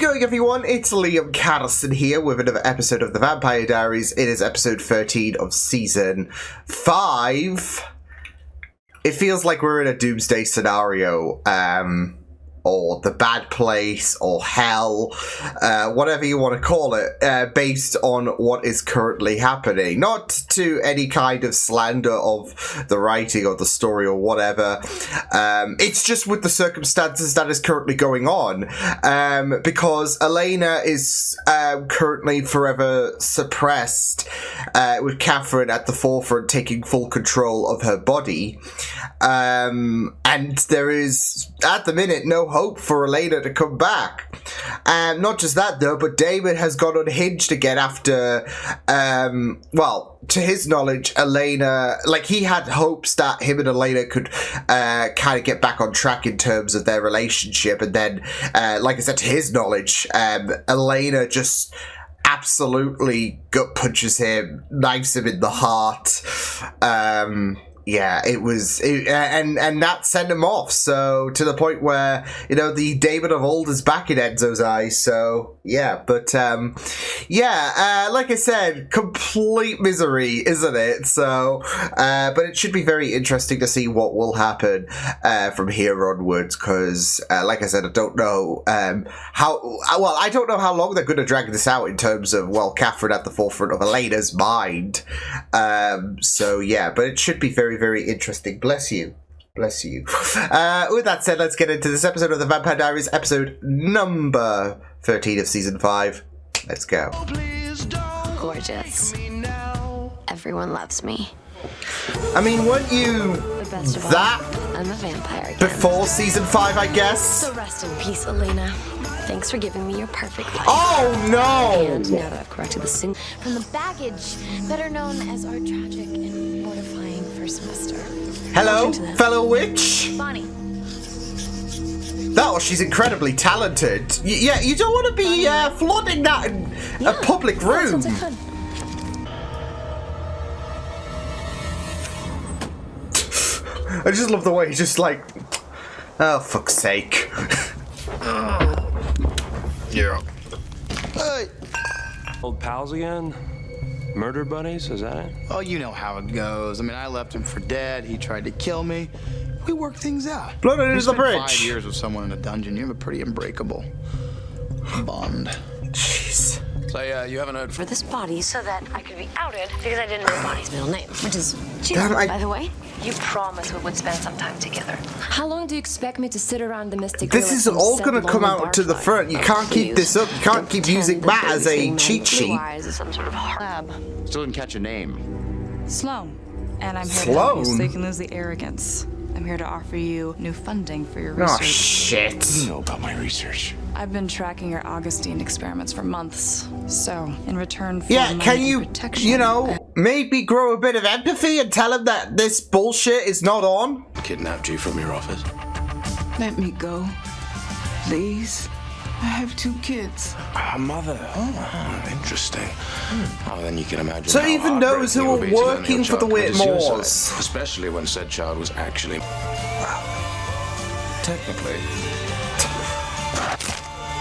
it going, everyone? It's Liam Caddison here with another episode of the Vampire Diaries. It is episode 13 of season 5. It feels like we're in a doomsday scenario, or the bad place, or hell, whatever you want to call it, based on what is currently happening. Not to any kind of slander of the writing or the story or whatever. It's just with the circumstances that is currently going on. Because Elena is currently forever suppressed, with Catherine at the forefront taking full control of her body. And there is, at the minute, no hope for Elena to come back. And not just that, though, but David has gone unhinged again after, well, to his knowledge, Elena, like, he had hopes that him and Elena could kind of get back on track in terms of their relationship. And then, like I said, to his knowledge, Elena just absolutely gut punches him, knives him in the heart. Yeah, it was, and that sent him off, so, to the point where, you know, the David of old is back in Enzo's eyes, so, yeah, but, yeah, like I said, complete misery, isn't it, so, but it should be very interesting to see what will happen, from here onwards, because, like I said, I don't know, I don't know how long they're going to drag this out in terms of, well, Catherine at the forefront of Elena's mind, so, yeah, but it should be very, very interesting. Bless you. Bless you. With that said, let's get into this episode of the Vampire Diaries, episode number 13 of season 5. Let's go. Gorgeous. Everyone loves me. I mean, weren't you that I'm a vampire again. before season 5, I guess? So rest in peace, Elena. Thanks for giving me your perfect life. Oh, no! And now that I've corrected the sin from the baggage, better known as our tragic and mortifying first semester. Hello, fellow witch? Bonnie. Oh, she's incredibly talented. Yeah, you don't want to be flaunting that in a public room. Sounds like fun. I just love the way he's just like, oh, fuck's sake. Yeah. Hey. Old pals again? Murder buddies, is that it? Oh, you know how it goes. I mean, I left him for dead. He tried to kill me. We worked things out. Blood under the spent bridge. 5 years with someone in a dungeon. You have a pretty unbreakable bond. Jeez. So, you haven't heard For this body so that I could be outed because I didn't know Bonnie's middle name, which is Jill, Damn, by the way. You promised we would spend some time together. How long do you expect me to sit around the mystic? This is all gonna come out to the front. You can't keep this up. You can't keep using that as a cheat sheet. Some sort of lab. Still didn't catch a name. Sloan. And I'm here to help you Sloan? so you can lose the arrogance. I'm here to offer you new funding for your Oh, research. shit. You know about my research. I've been tracking your Augustine experiments for months. So, in return for Yeah, money can and you, protection, you know, maybe grow a bit of empathy and tell him that this bullshit is not on? Kidnapped you from your office. Let me go, please. I have 2 kids. A mother. Oh, interesting. Oh, then you can imagine. So how even those who heartbreaking it are will be to learn working your for the child committed Whitmores. suicide, especially when said child was actually. Well, technically.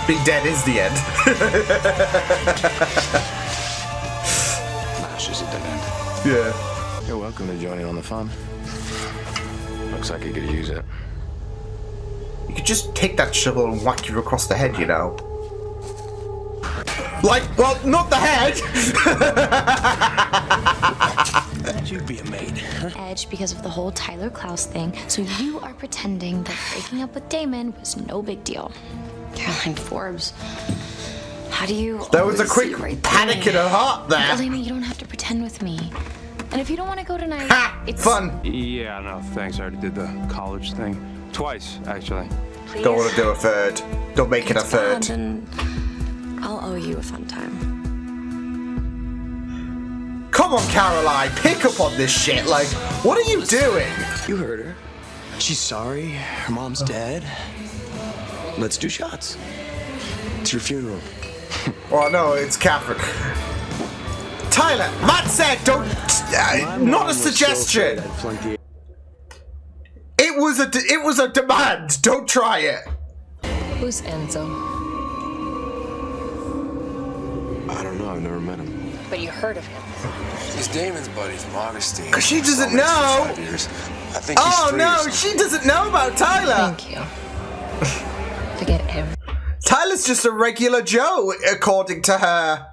Being dead is the end. Mash is a dead end. Yeah. You're welcome to join in on the fun. Looks like you could use it. You could just take that shovel and whack you across the head, you know. Like, well, not the head! You'd be a maid. Edge because of the whole Tyler Klaus thing, so you are pretending that breaking up with Damon was no big deal. Caroline Forbes. How do you... There was a always quick see right panic through in her heart there. Elena, you don't have to pretend with me. And if you don't want to go tonight, Ha! it's Fun. Yeah, no, thanks. I already did the college thing. Twice, actually. Please. Don't want to do a third. Don't make it a third. Bond and I'll owe you a fun time. Come on, Caroline, pick up on this shit. Like, what are you doing? You heard her. She's sorry. Her mom's dead. Let's do shots. It's your funeral. Oh no, it's Catherine. Tyler, Matt said don't. Not a suggestion. It was a demand. Don't try it. Who's Enzo? heard of him. He's Damon's buddy from Augustine. Because she doesn't Saw him know. for 5 years. I think he's Oh 3 or no, something. she doesn't know about Tyler. Thank you. Forget him. Tyler's just a regular Joe, according to her.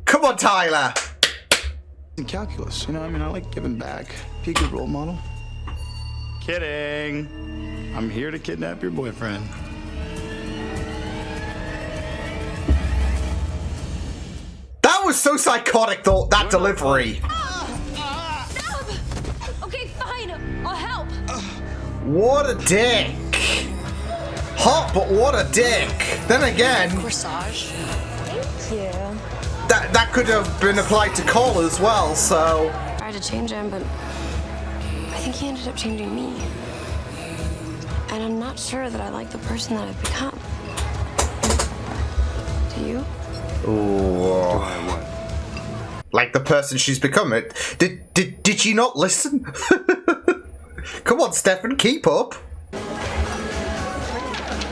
Come on, Tyler. In calculus, you know, I mean, I like giving back. Be a good role model. Kidding. I'm here to kidnap your boyfriend. That was so psychotic, though, that delivery. Okay, fine. I'll help. What a dick. Hot, but what a dick. Then again, Corsage. Thank you. that could have been applied to Cole as well, so... I tried to change him, but I think he ended up changing me. And I'm not sure that I like the person that I've become. Do you? Ooh. Like the person she's become. Did she not listen? Come on, Stefan, keep up.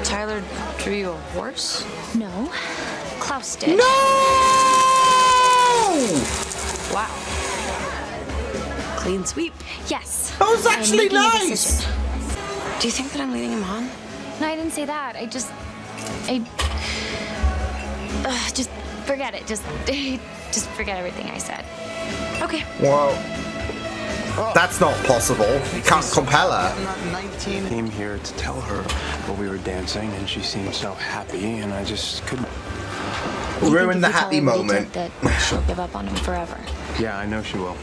Tyler drew you a horse? No, Klaus did. No! Wow. Clean sweep. Yes. That was I'm actually making a nice. decision. Do you think that I'm leading him on? No, I didn't say that. Just forget it. Just forget everything I said. Okay. Well, that's not possible. You can't compel her. I'm not 19. Came here to tell her what we were dancing, and she seemed so happy, and I just couldn't. Ruin the If you tell happy her what he moment. did, that she'll give up on him forever. Yeah, I know she will.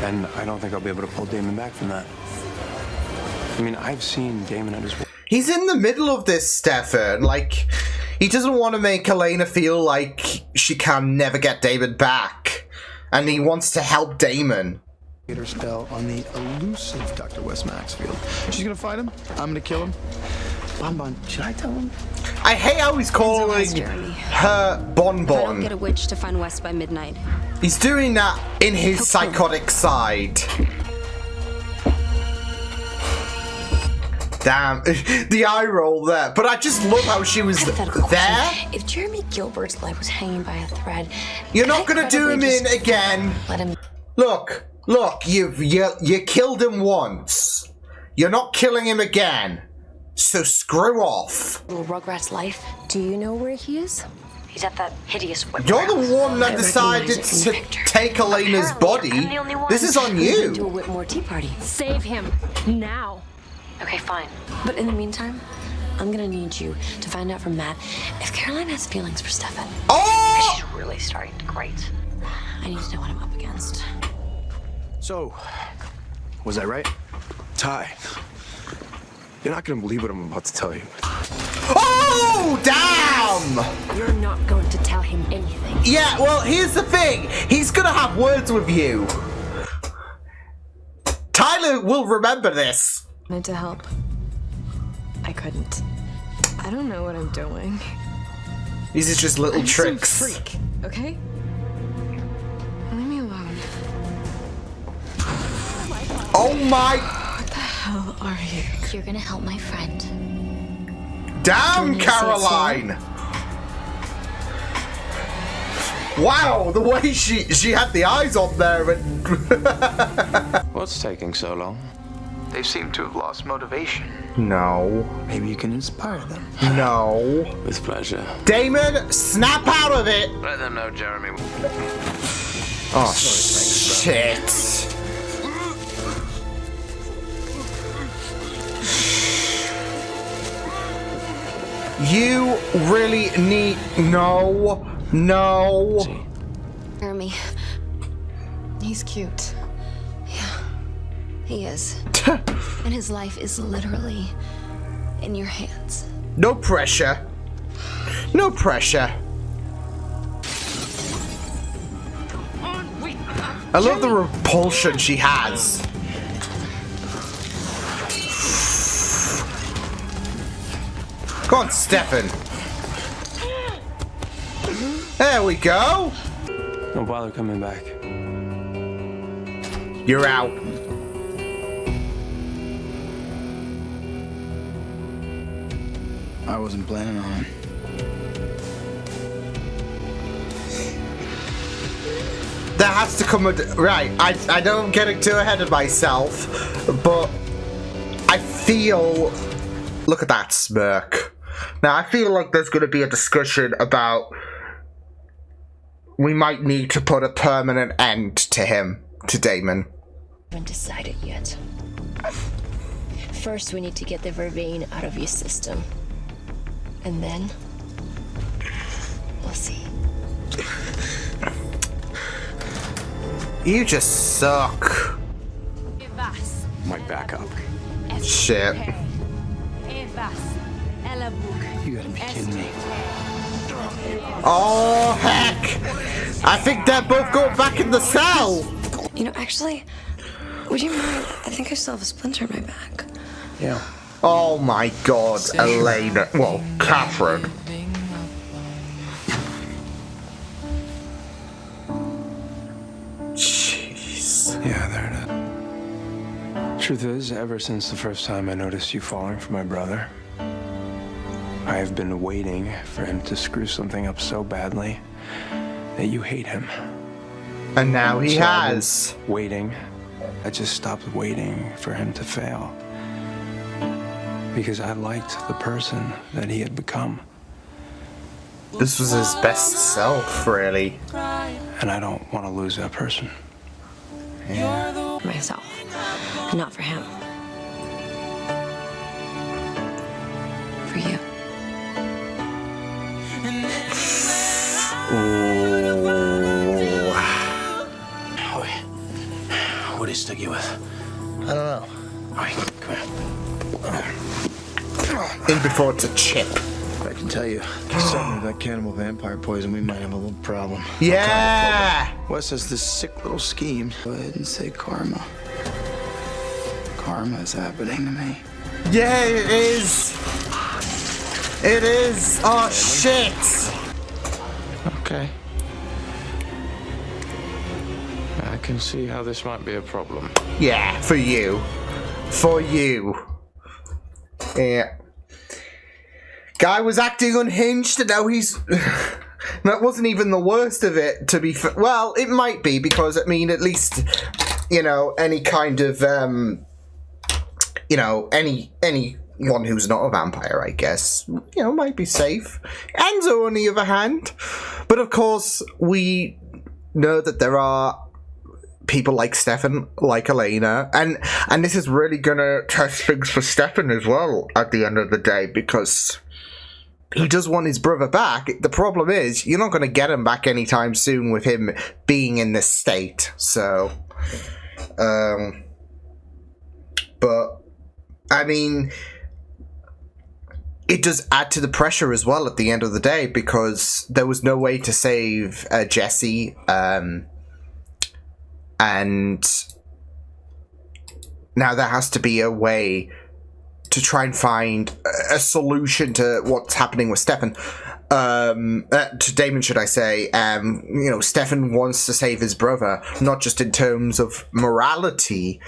And I don't think I'll be able to pull Damon back from that. I mean, I've seen Damon at his worst. He's in the middle of this, Stefan. Like, he doesn't want to make Elena feel like she can never get Damon back. And he wants to help Damon. Her spell on the elusive Dr. Wes Maxfield. She's gonna fight him. I'm gonna kill him. Bonbon, should I tell him? I hate how he's calling Jeremy. her If I don't Bonbon. get a witch to find West by midnight, He's doing that in his He'll kill him. psychotic side. Damn, the eye roll there. But I just love how she was hypothetical there. question. If Jeremy Gilbert's life was hanging by a thread, You're could not I gonna do him credibly in just again. Let him. Look, you killed him once. You're not killing him again. So screw off. Little Rugrat's life. Do you know where he is? He's at that hideous whip. You're the one that I decided recognize it to in the picture. take Elena's Apparently, body. I'm the only one. This is on We've been to a you. Whitmore tea party. Save him now. Okay, fine. But in the meantime, I'm gonna need you to find out from Matt if Caroline has feelings for Stefan. Oh! She's really starting to grate. I need to know what I'm up against. So, was I right? Ty, you're not gonna believe what I'm about to tell you. Oh, damn! You're not going to tell him anything. Yeah, well, here's the thing. He's gonna have words with you. Tyler will remember this. Wanted to help. I couldn't. I don't know what I'm doing. These are just little I'm tricks. some freak, okay? Leave me alone. Oh my... What the hell are you? You're gonna help my friend. Down, Caroline! Wow, the way she had the eyes on there and... What's taking so long? They seem to have lost motivation. No. Maybe you can inspire them. No. With pleasure. Damon, snap out of it! Let them know, Jeremy. Oh, shit. You really need... No. No. Jeremy. He's cute. Yeah, he is. And his life is literally in your hands. No pressure. No pressure. I love the repulsion she has. Go on, Stefan. There we go. Don't bother coming back. You're out. I wasn't planning on it. there has to come a... Right, I don't get too ahead of myself, but I feel... Look at that smirk. Now, I feel like there's going to be a discussion about... We might need to put a permanent end to him, to Damon. I haven't decided yet. First, we need to get the vervain out of your system. And then... we'll see. You just suck. My backup. Shit. You gotta be kidding me. Oh, heck! I think they're both going back in the cell! You know, actually, would you mind? I think I still have a splinter in my back. Yeah. Oh my god, Elena. Well, Catherine. Jeez. Yeah, there it is. Truth is, ever since the first time I noticed you falling for my brother, I have been waiting for him to screw something up so badly that you hate him. And now he So I've been has. waiting. I just stopped waiting for him to fail. Because I liked the person that he had become. This was his best self, really. And I don't want to lose that person. For myself, and not for him. For you. Ooh. What do you stick you with? I don't know. All right, come here. In before it's a chip. I can tell you, something with that cannibal vampire poison, we might have a little problem. Yeah! Wes has this sick little scheme. Go ahead and say karma. Karma is happening to me. Yeah, it is! It is! Oh, shit! Okay. I can see how this might be a problem. Yeah, for you. For you. Yeah. Guy was acting unhinged and now he's... That wasn't even the worst of it, to be fair. Well, it might be, because, I mean, at least, you know, any kind of, you know, anyone who's not a vampire, I guess, you know, might be safe. Enzo, on the other hand. But, of course, we know that there are people like Stefan, like Elena, and this is really gonna test things for Stefan as well at the end of the day, because he does want his brother back. The problem is, you're not going to get him back anytime soon with him being in this state. So, but, I mean, it does add to the pressure as well at the end of the day, because there was no way to save Jesse, and now there has to be a way to try and find a solution to what's happening with Stefan. To Damon, should I say. You know, Stefan wants to save his brother, not just in terms of morality,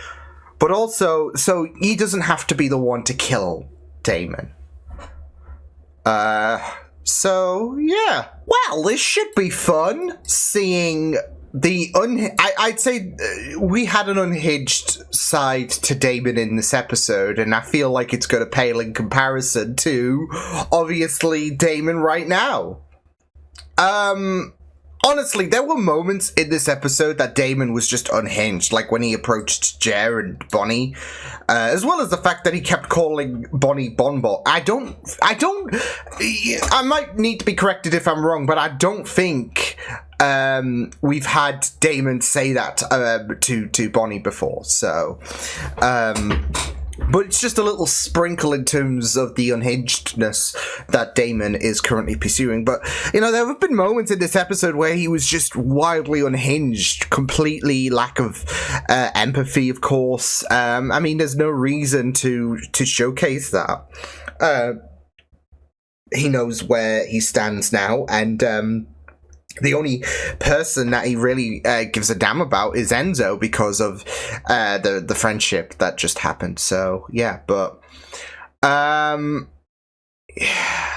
but also so he doesn't have to be the one to kill Damon. So, yeah. Well, this should be fun, seeing the I'd say we had an unhinged side to Damon in this episode, and I feel like it's going to pale in comparison to, obviously, Damon right now. Honestly, there were moments in this episode that Damon was just unhinged, like when he approached Jer and Bonnie, as well as the fact that he kept calling Bonnie Bonbon. I might need to be corrected if I'm wrong, but I don't think we've had Damon say that to Bonnie before, so but it's just a little sprinkle in terms of the unhingedness that Damon is currently pursuing. But, you know, there have been moments in this episode where he was just wildly unhinged, completely lack of empathy, of course. I mean, there's no reason to showcase that. He knows where he stands now, and the only person that he really gives a damn about is Enzo, because of the friendship that just happened. So, yeah, but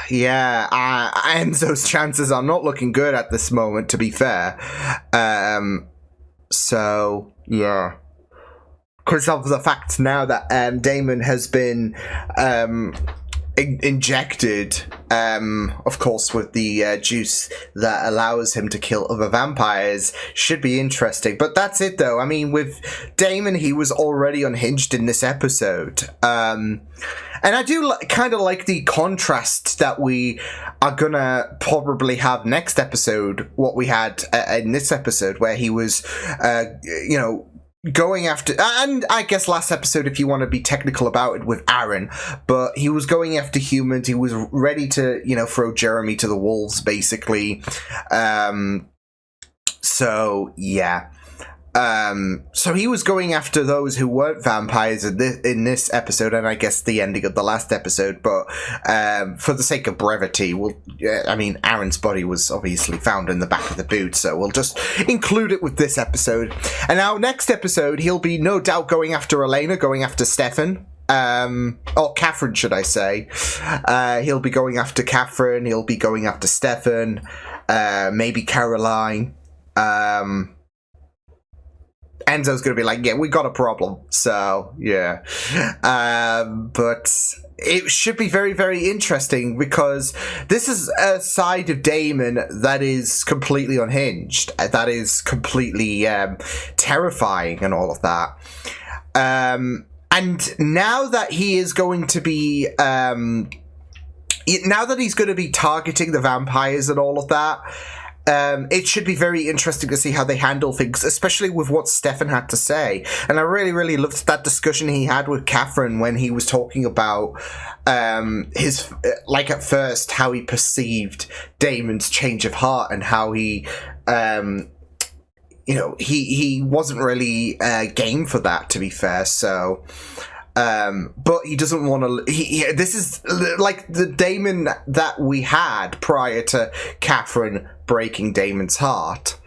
yeah, Enzo's chances are not looking good at this moment, to be fair. So, yeah. Because of the fact now that Damon has been injected, of course, with the juice that allows him to kill other vampires, should be interesting. But that's it, though. I mean, with Damon, he was already unhinged in this episode. And I do kind of like the contrast that we are gonna probably have next episode, what we had in this episode, where he was, going after, and I guess last episode, if you want to be technical about it, with Aaron, but he was going after humans. He was ready to, throw Jeremy to the wolves, basically. So yeah. So he was going after those who weren't vampires in this episode, and I guess the ending of the last episode, but for the sake of brevity, Aaron's body was obviously found in the back of the boot, so we'll just include it with this episode. And now, next episode, he'll be no doubt going after Elena, going after Stefan. Or Catherine, should I say. He'll be going after Catherine, he'll be going after Stefan, maybe Caroline. Enzo's going to be like, yeah, we got a problem. So, yeah. But it should be very, very interesting, because this is a side of Damon that is completely unhinged. That is completely terrifying and all of that. And now that he is going to be... now that he's going to be targeting the vampires and all of that... it should be very interesting to see how they handle things, especially with what Stefan had to say. And I really, really loved that discussion he had with Catherine when he was talking about his, at first, how he perceived Damon's change of heart, and how he, he wasn't really game for that, to be fair. So... but he doesn't want to... This is like the Damon that we had prior to Catherine breaking Damon's heart.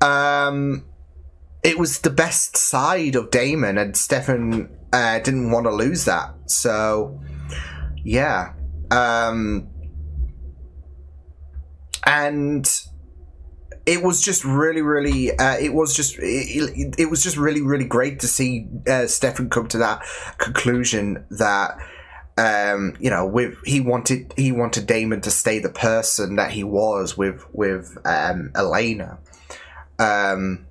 It was the best side of Damon, and Stefan didn't want to lose that. So, yeah. And... it was just really, really. It was just really, really great to see Stefan come to that conclusion that he wanted Damon to stay the person that he was with Elena, and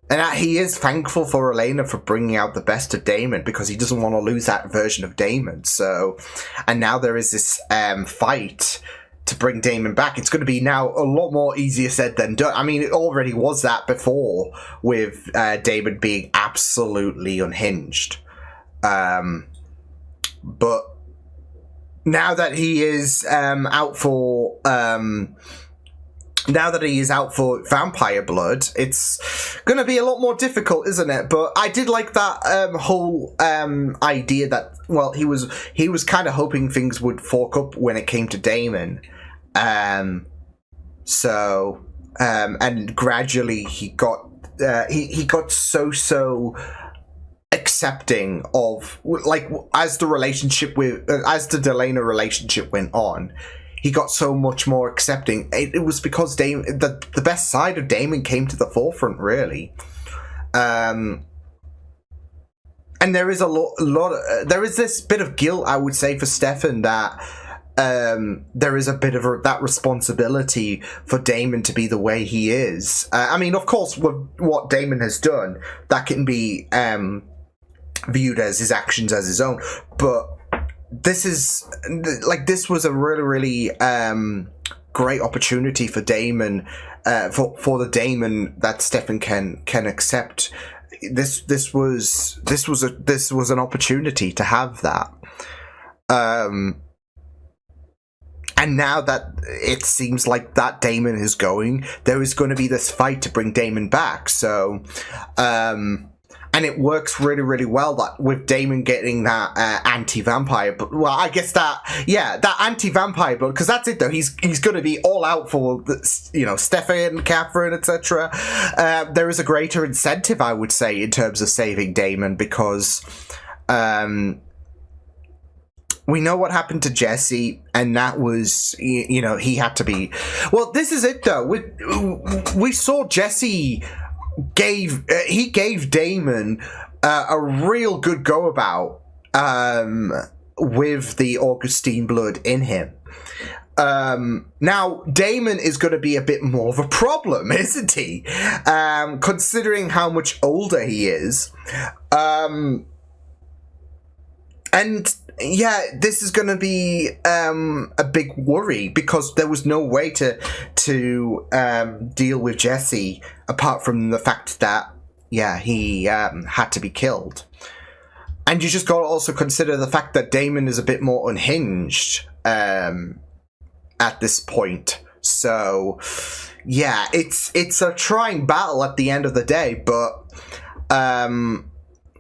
that he is thankful for Elena for bringing out the best of Damon, because he doesn't want to lose that version of Damon. So, and now there is this fight to bring Damon back. It's going to be now a lot more easier said than done. I mean, it already was that before, with Damon being absolutely unhinged. But now that he is out for vampire blood, it's going to be a lot more difficult, isn't it? But I did like that whole idea that, well, he was kind of hoping things would fork up when it came to Damon. And gradually he got so accepting of, as the Delena relationship went on, he got so much more accepting. It was because the best side of Damon came to the forefront, really. And there is there is this bit of guilt, I would say, for Stefan, that there is a bit of that responsibility for Damon to be the way he is. I mean, of course, with what Damon has done, that can be viewed as his actions as his own. But this was a really, really great opportunity for Damon, for the Damon that Stefan can accept. This was an opportunity to have that. And now that it seems like that Damon is going, there is going to be this fight to bring Damon back. So, and it works really, really well that with Damon getting that anti-vampire. But well, I guess that anti-vampire. But because that's it though, he's going to be all out for Stefan, Catherine, etc. There is a greater incentive, I would say, in terms of saving Damon, because we know what happened to Jesse, and that was, you know, he had to be... Well, this is it, though. We saw Jesse gave Damon a real good go-about with the Augustine blood in him. Now, Damon is going to be a bit more of a problem, isn't he? Considering how much older he is. And yeah, this is going to be a big worry, because there was no way to deal with Jesse apart from the fact that, yeah, he had to be killed. And you just got to also consider the fact that Damon is a bit more unhinged at this point. So yeah, it's a trying battle at the end of the day, but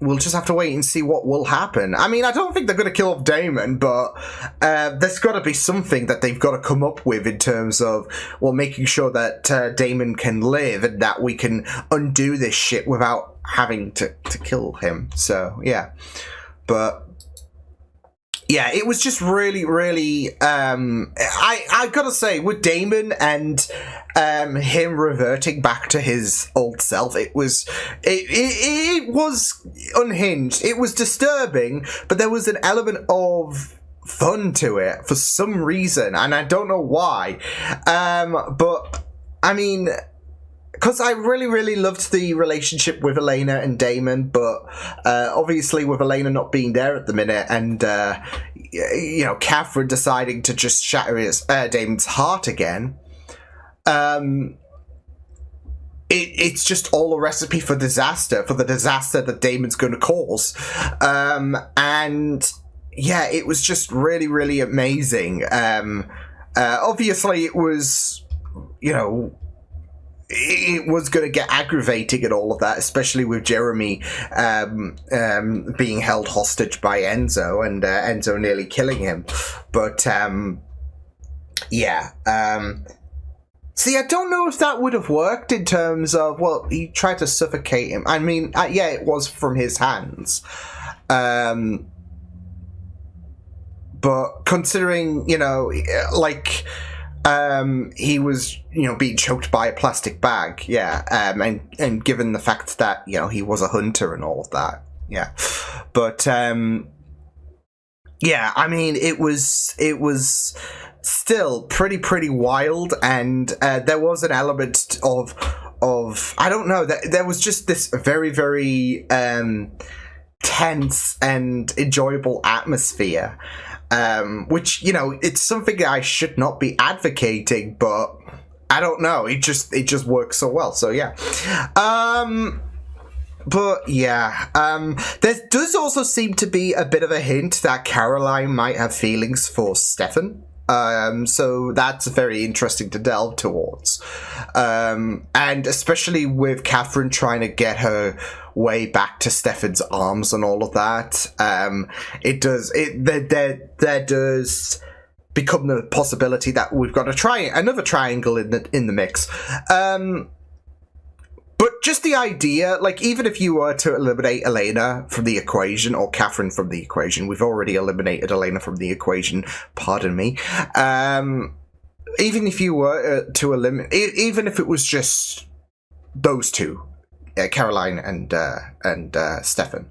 we'll just have to wait and see what will happen. I mean, I don't think they're going to kill off Damon, but there's got to be something that they've got to come up with in terms of, well, making sure that Damon can live and that we can undo this shit without having to kill him. So, yeah. But yeah, it was just really, really, I gotta say, with Damon and him reverting back to his old self, it was unhinged. It was disturbing, but there was an element of fun to it for some reason, and I don't know why. But I mean, because I really, really loved the relationship with Elena and Damon, but obviously with Elena not being there at the minute, and you know, Catherine deciding to just shatter Damon's heart again, it's just all a recipe for disaster, for the disaster that Damon's going to cause. And yeah, it was just really, really amazing. Obviously, it was, you know, it was going to get aggravating and all of that, especially with Jeremy being held hostage by Enzo, and Enzo nearly killing him. But yeah, see, I don't know if that would have worked in terms of, well, he tried to suffocate him. I mean, yeah, it was from his hands. But considering, you know, like, he was, you know, being choked by a plastic bag, yeah, and given the fact that, you know, he was a hunter and all of that, yeah. But, yeah, I mean, it was still pretty wild, and there was an element of I don't know, there was just this very, very tense and enjoyable atmosphere, which, you know, it's something that I should not be advocating, but I don't know, it just works so well. So yeah, but yeah, there does also seem to be a bit of a hint that Caroline might have feelings for Stefan. So that's very interesting to delve towards. And especially with Catherine trying to get her way back to Stefan's arms and all of that, there does become the possibility that we've got another triangle in the mix. But just the idea, like, even if you were to eliminate Elena from the equation, or Catherine from the equation, we've already eliminated Elena from the equation, pardon me, even if you were to eliminate, even if it was just those two, Caroline and Stefan.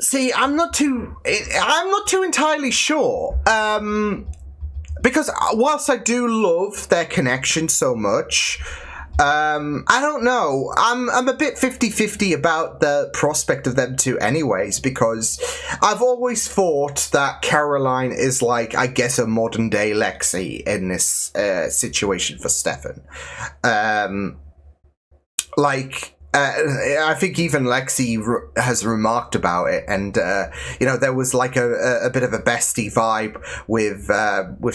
See, I'm not too entirely sure, because whilst I do love their connection so much, I don't know. I'm a bit 50-50 about the prospect of them two anyways, because I've always thought that Caroline is like, I guess, a modern day Lexi in this situation for Stefan. I think even Lexi has remarked about it, and you know, there was like a bit of a bestie vibe with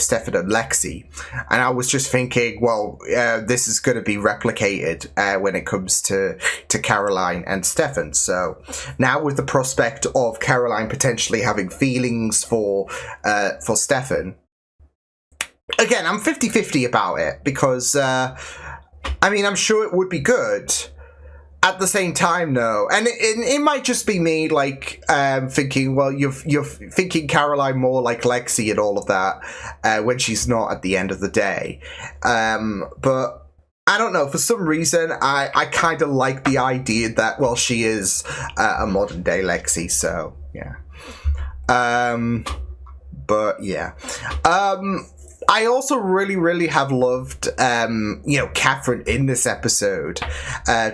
Stefan and Lexi, and I was just thinking, well, this is going to be replicated when it comes to Caroline and Stefan. So now, with the prospect of Caroline potentially having feelings for Stefan, again, I'm 50-50 about it, because I mean, I'm sure it would be good. at the same time, no, and it might just be me, like, thinking, well, you're thinking Caroline more like Lexi and all of that, when she's not at the end of the day. But I don't know, for some reason, I kind of like the idea that, well, she is a modern day Lexi, so, yeah. But, yeah. I also really have loved, Catherine in this episode,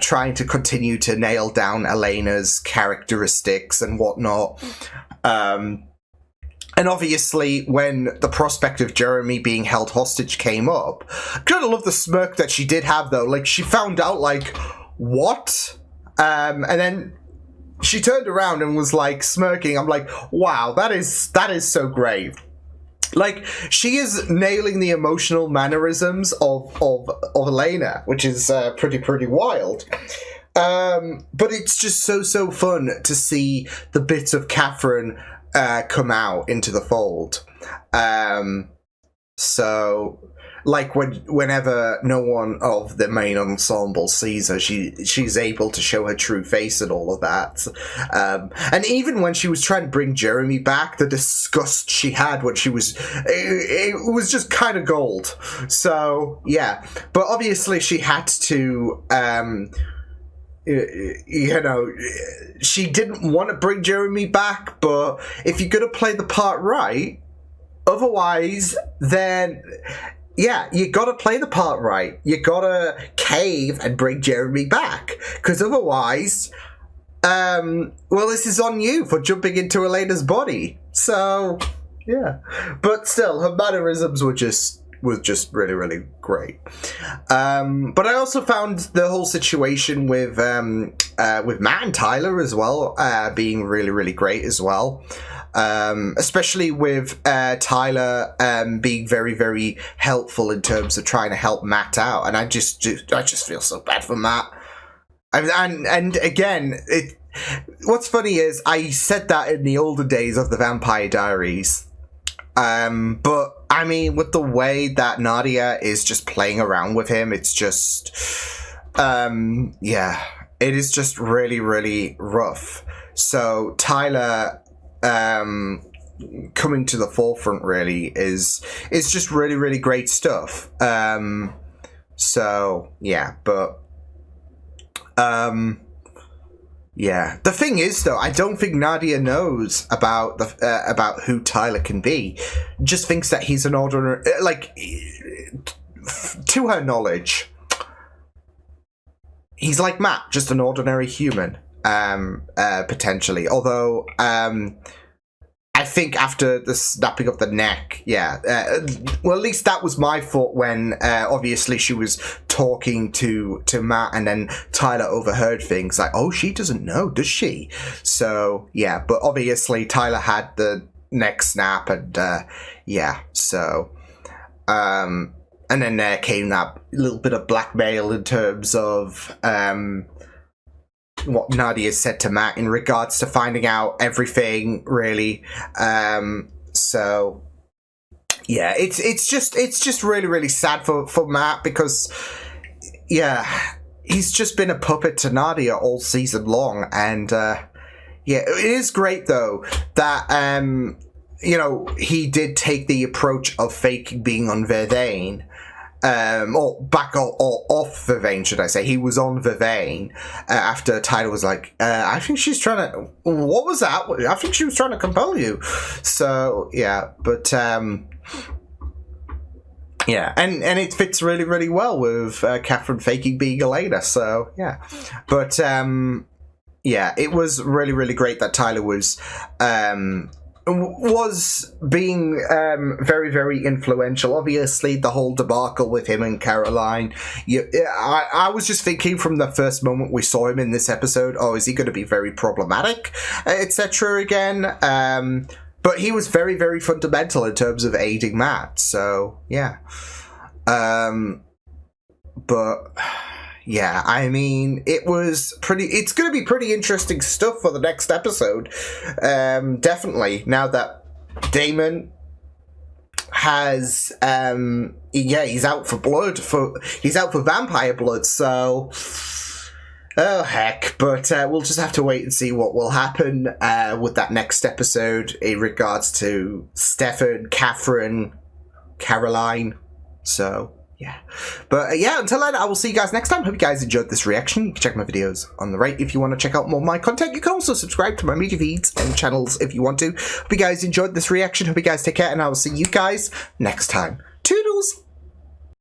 trying to continue to nail down Elena's characteristics and whatnot. And obviously, when the prospect of Jeremy being held hostage came up, I kind of love the smirk that she did have, though. Like, she found out, like, what? And then she turned around and was, like, smirking. I'm like, wow, that is so great. Like, she is nailing the emotional mannerisms of Elena, which is pretty wild. But it's just so fun to see the bits of Catherine come out into the fold. So, like, whenever no one of the main ensemble sees her, she's able to show her true face and all of that. And even when she was trying to bring Jeremy back, the disgust she had when she was... It was just kind of gold. So, yeah. But obviously she had to... she didn't want to bring Jeremy back, but if you're going to play the part right, otherwise, then... Yeah, you gotta play the part right. You gotta cave and bring Jeremy back. Because otherwise, this is on you for jumping into Elena's body. So, yeah. But still, her mannerisms was just really great. But I also found the whole situation with Matt and Tyler as well, being really great as well. Especially with Tyler being very helpful in terms of trying to help Matt out, and I just feel so bad for Matt. And again, what's funny is I said that in the older days of the Vampire Diaries, but I mean, with the way that Nadia is just playing around with him, it's just it is just really rough. So Tyler coming to the forefront really is just really great stuff. So yeah, but yeah. The thing is, though, I don't think Nadia knows about who Tyler can be. Just thinks that he's an ordinary, like, to her knowledge, he's like Matt, just an ordinary human. Potentially, although I think after the snapping of the neck, well, at least that was my thought when obviously she was talking to Matt, and then Tyler overheard things like, oh, she doesn't know, does she? So yeah, but obviously Tyler had the neck snap, and so and then there came that little bit of blackmail in terms of what Nadia said to Matt in regards to finding out everything, really. So yeah, it's just really sad for Matt, because he's just been a puppet to Nadia all season long, and it is great though that he did take the approach of faking being on Vervain. Or back or off Vervain, should I say. He was on Vervain after Tyler was like, I think she's trying to... What was that? I think she was trying to compel you. So, yeah. But, and it fits really well with Catherine faking being Elena. So, yeah. But, it was really great that Tyler was being very influential. Obviously, the whole debacle with him and Caroline. I was just thinking from the first moment we saw him in this episode, oh, is he going to be very problematic, etc. again? But he was very fundamental in terms of aiding Matt. So yeah, but. Yeah, I mean, it's going to be pretty interesting stuff for the next episode. Definitely. Now that Damon has, he's out for blood, he's out for vampire blood, so Oh, heck. But we'll just have to wait and see what will happen with that next episode in regards to Stefan, Catherine, Caroline. So, yeah. But yeah, until then, I will see you guys next time. Hope you guys enjoyed this reaction. You can check my videos on the right if you want to check out more of my content. You can also subscribe to my media feeds and channels if you want to. Hope you guys enjoyed this reaction. Hope you guys take care, and I will see you guys next time. Toodles!